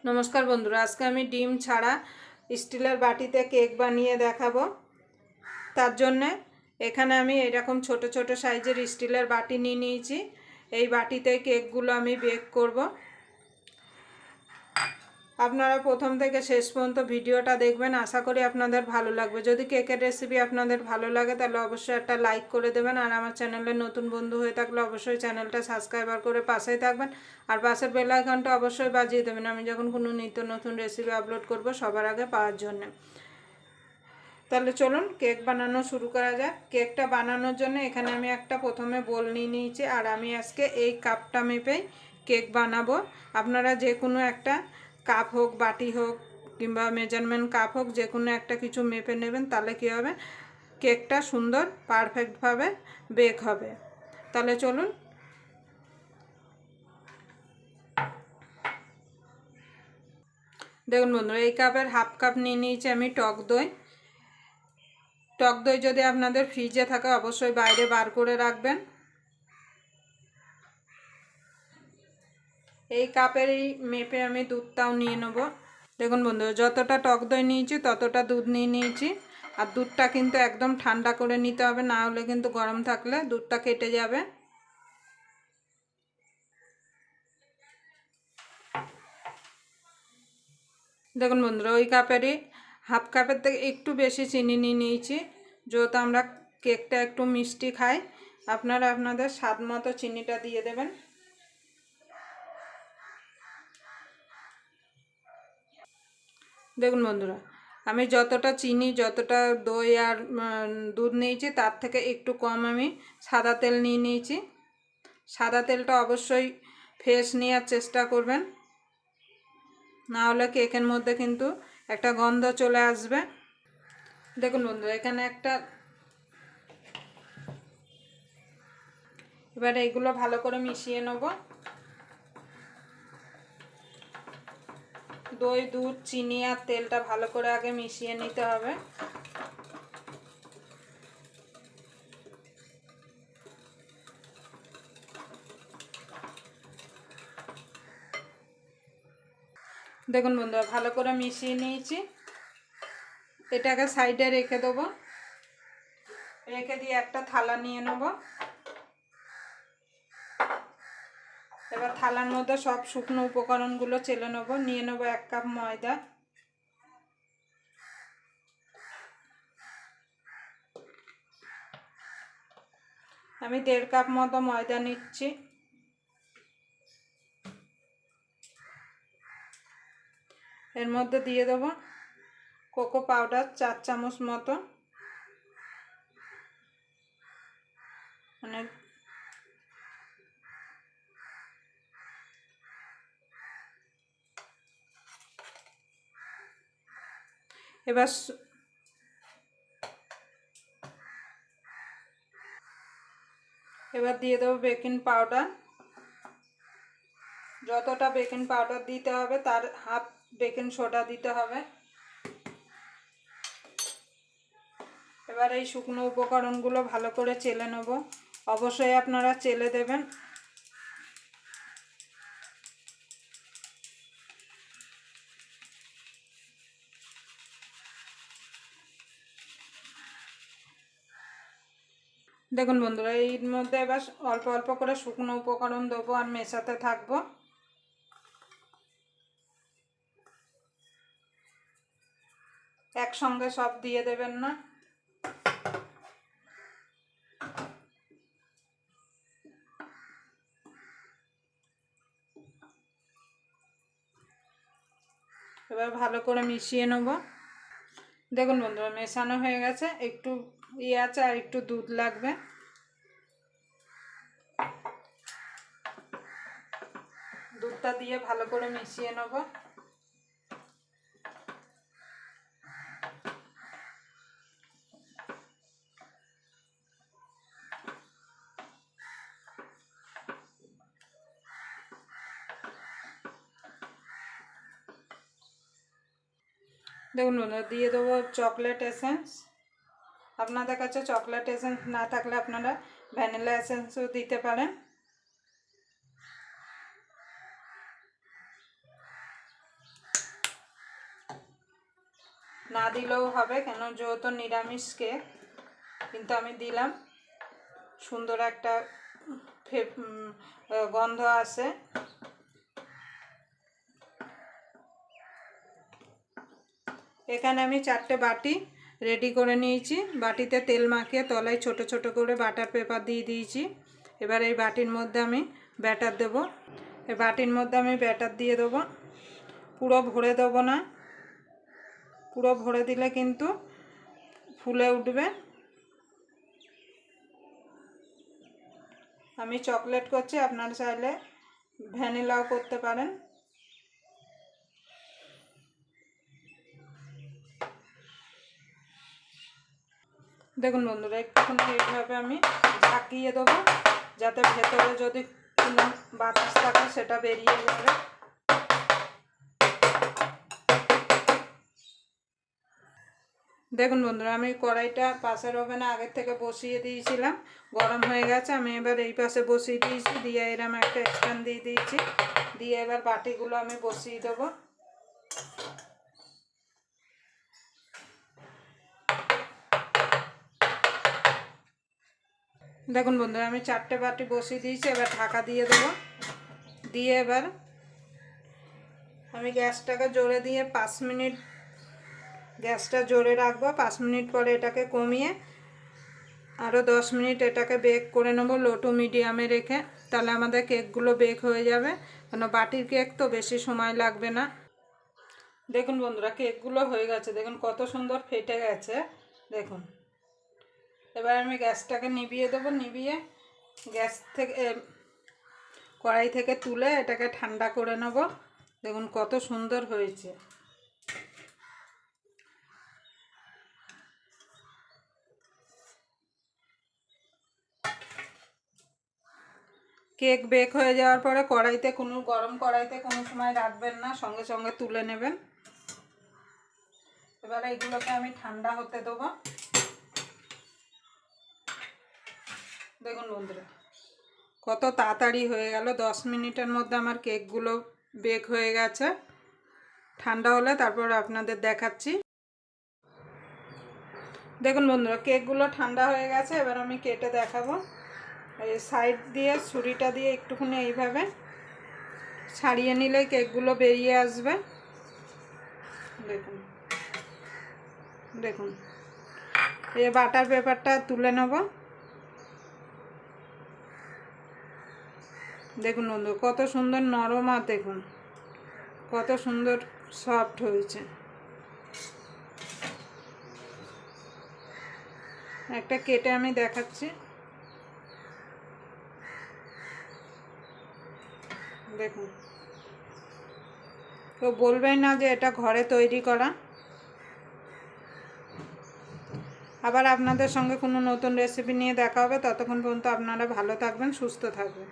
नमस्कार बंधुरा आज के आमी डिम छाड़ा स्टीलर बाटीते केक बानिए देखाबो। तार जन्य एखाने आमी एरकम छोटो छोटो साइजेर स्टीलर बाटी निये निয়েছি। এই বাটিতে কেকগুলো আমি বেক করব। আপনারা প্রথম থেকে শেষ পর্যন্ত ভিডিওটা দেখবেন, আশা করি আপনাদের ভালো লাগবে। যদি কেকের রেসিপি আপনাদের ভালো লাগে তাহলে অবশ্যই একটা লাইক করে দেবেন, আর আমার চ্যানেলে নতুন বন্ধু হয়ে থাকলে অবশ্যই চ্যানেলটা সাবস্ক্রাইব করে পাশেই থাকবেন, আর পাশের বেল আইকনটা অবশ্যই বাজিয়ে দেবেন আমি যখন কোনো নিত্য নতুন রেসিপি আপলোড করব সবার আগে পাওয়ার জন্য। তাহলে চলুন কেক বানানো শুরু করা যাক। কেকটা বানানোর জন্য এখানে আমি একটা প্রথমে বোল নিয়ে নিয়েছি, আর আমি আজকে এই কাপটা মেপেই কেক বানাবো। আপনারা যে কোনো একটা কাপ হোক, বাটি হোক, কিংবা মেজারমেন্ট কাপ হোক, যে কোনো একটা কিছু মেপে নেবেন, তাহলে কী হবে, কেকটা সুন্দর পারফেক্টভাবে বেক হবে। তাহলে চলুন। দেখুন বন্ধুরা, এই কাপের হাফ কাপ নিয়ে নিয়েছি আমি টক দই। টক দই যদি আপনাদের ফ্রিজে থাকে অবশ্যই বাইরে বার করে রাখবেন। এই কাপেরই মেপে আমি দুধটাও নিয়ে নেব। দেখুন বন্ধুরা, যতটা টক দই নিয়েছি ততটা দুধ নিয়ে নিয়েছি, আর দুধটা কিন্তু একদম ঠান্ডা করে নিতে হবে, না হলে কিন্তু গরম থাকলে দুধটা কেটে যাবে। দেখুন বন্ধুরা, ওই কাপেরই হাফ কাপের থেকে একটু বেশি চিনি নিয়ে নিয়েছি, যেহেতু আমরা কেকটা একটু মিষ্টি খাই। আপনারা আপনাদের স্বাদ মতো চিনিটা দিয়ে দেবেন। দেখুন বন্ধুরা, আমি যতটা চিনি, যতটা দই আর দুধ নিয়েছি তার থেকে একটু কম আমি সাদা তেল নিয়ে নিয়েছি। সাদা তেলটা অবশ্যই ফ্রেশ নেওয়ার চেষ্টা করবেন, না হলে কেকের মধ্যে কিন্তু একটা গন্ধ চলে আসবে। দেখুন বন্ধুরা, এখানে একটা এবারে এগুলো ভালো করে মিশিয়ে নেব। দই, দুধ, চিনি আর তেলটা ভালো করে আগে মিশিয়ে নিতে হবে। দেখুন বন্ধুরা, ভালো করে মিশিয়ে নিয়েছি। এটাকে সাইডে রেখে দেবো। রেখে দিয়ে একটা থালা নিয়ে নেব। এবার থালার মধ্যে সব শুকনো উপকরণগুলো চেলে নেব। নিয়ে নেব 1 কাপ ময়দা। আমি 1.5 কাপ মতো ময়দা নিচ্ছি। এর মধ্যে দিয়ে দেবো কোকো পাউডার 4 চামচ মতো, মানে এবার দিয়ে দেবো বেকিং পাউডার। যতটা বেকিং পাউডার দিতে হবে তার হাফ বেকিং সোডা দিতে হবে। এবার এই শুকনো উপকরণগুলো ভালো করে চেলে নেব। অবশ্যই আপনারা চেলে দেবেন। দেখুন বন্ধুরা, এর মধ্যে এবার অল্প অল্প করে শুকনো উপকরণ দেবো আর মেশাতে থাকবো। একসঙ্গে সব দিয়ে দেবেন না। এবার ভালো করে মিশিয়ে নেব। দেখুন বন্ধুরা, মেশানো হয়ে গেছে। একটু আছে আর একটু দুধ লাগবে। দুধটা দিয়ে ভালো করে মিশিয়ে নেব। দেখুন বন্ধুরা, দিয়ে দেবো চকলেট এসেন্স। আপনাদের কাছে চকলেট এসেন্স না থাকলে আপনারা ভ্যানিলা এসেন্সও দিতে পারেন। না দিলেও হবে, কেন যেহেতু নিরামিষ কেক, কিন্তু আমি দিলাম, সুন্দর একটা গন্ধ আসে। এখানে আমি 4টে বাটি রেডি করে নিয়েছি। বাটিতে তেল মাখিয়ে তলায় ছোট ছোট করে বাটার পেপার দিয়ে দিয়েছি। এবার এই বাটির মধ্যে আমি ব্যাটার দেব। এই বাটির মধ্যে আমি ব্যাটার দিয়ে দেবো। পুরো ভরে দেবো না, পুরো ভরে দিলে কিন্তু ফুলে উঠবে। আমি চকলেট করছি, আপনারা চাইলে ভ্যানিলাও করতে পারেন। দেখুন বন্ধুরা, একটুখানি এইভাবে আমি ঝাঁকিয়ে দেবো, যাতে ভেতরে যদি কোনো বাতাস থাকে সেটা বেরিয়ে যাবে। দেখুন বন্ধুরা, আমি কড়াইটা পাশের ওভেনে আগের থেকে বসিয়ে দিয়েছিলাম, গরম হয়ে গেছে। আমি এবার এই পাশে বসিয়ে দিয়েছি, দিয়ে এরম একটা স্ট্যান্ড দিয়ে দিয়েছি, দিয়ে এবার বাটিগুলো আমি বসিয়ে দেবো। দেখুন বন্ধুরা, আমি 4টে বাটি বসিয়ে দিয়েছি। এবার ঢাকা দিয়ে দেবো। দিয়ে এবার আমি গ্যাসটাকে জোরে দিয়ে 5 মিনিট গ্যাসটা জোরে রাখবো। 5 মিনিট পরে এটাকে কমিয়ে আরও 10 মিনিট এটাকে বেক করে নেবো লো টু মিডিয়ামে রেখে। তাহলে আমাদের কেকগুলো বেক হয়ে যাবে, কেন বাটির কেক তো বেশি সময় লাগবে না। দেখুন বন্ধুরা, কেকগুলো হয়ে গেছে, দেখুন কত সুন্দর ফেটে গেছে। দেখুন, এবার আমি গ্যাসটাকে নিভিয়ে দেবো। নিভিয়ে গ্যাস থেকে কড়াই থেকে তুলে এটাকে ঠান্ডা করে নেব। দেখুন কত সুন্দর হয়েছে। কেক বেক হয়ে যাওয়ার পরে কড়াইতে গরম কড়াইতে কোনো সময় রাখবেন না, সঙ্গে সঙ্গে তুলে নেবেন। এবার এইগুলোকে আমি ঠান্ডা হতে দেবো। দেখুন বন্ধুরা, কত তাড়াতাড়ি হয়ে গেল, 10 মিনিটের মধ্যে আমার কেকগুলো বেক হয়ে গেছে। ঠান্ডা হলে তারপর আপনাদের দেখাচ্ছি। দেখুন বন্ধুরা, কেকগুলো ঠান্ডা হয়ে গেছে। এবার আমি কেটে দেখাবো। এই সাইড দিয়ে ছুরিটা দিয়ে একটুখানি এইভাবে ছাড়িয়ে নিলে কেকগুলো বেরিয়ে আসবে। দেখুন দেখুন, এই বাটার পেপারটা তুলে নেব। দেখুন বন্ধু, কত সুন্দর নরম, আর দেখুন কত সুন্দর সফট হয়েছে। একটা কেটে আমি দেখাচ্ছি। দেখুন, তো বলবেন না যে এটা ঘরে তৈরি করা। আবার আপনাদের সঙ্গে কোনো নতুন রেসিপি নিয়ে দেখা হবে। ততক্ষণ পর্যন্ত আপনারা ভালো থাকবেন, সুস্থ থাকবেন।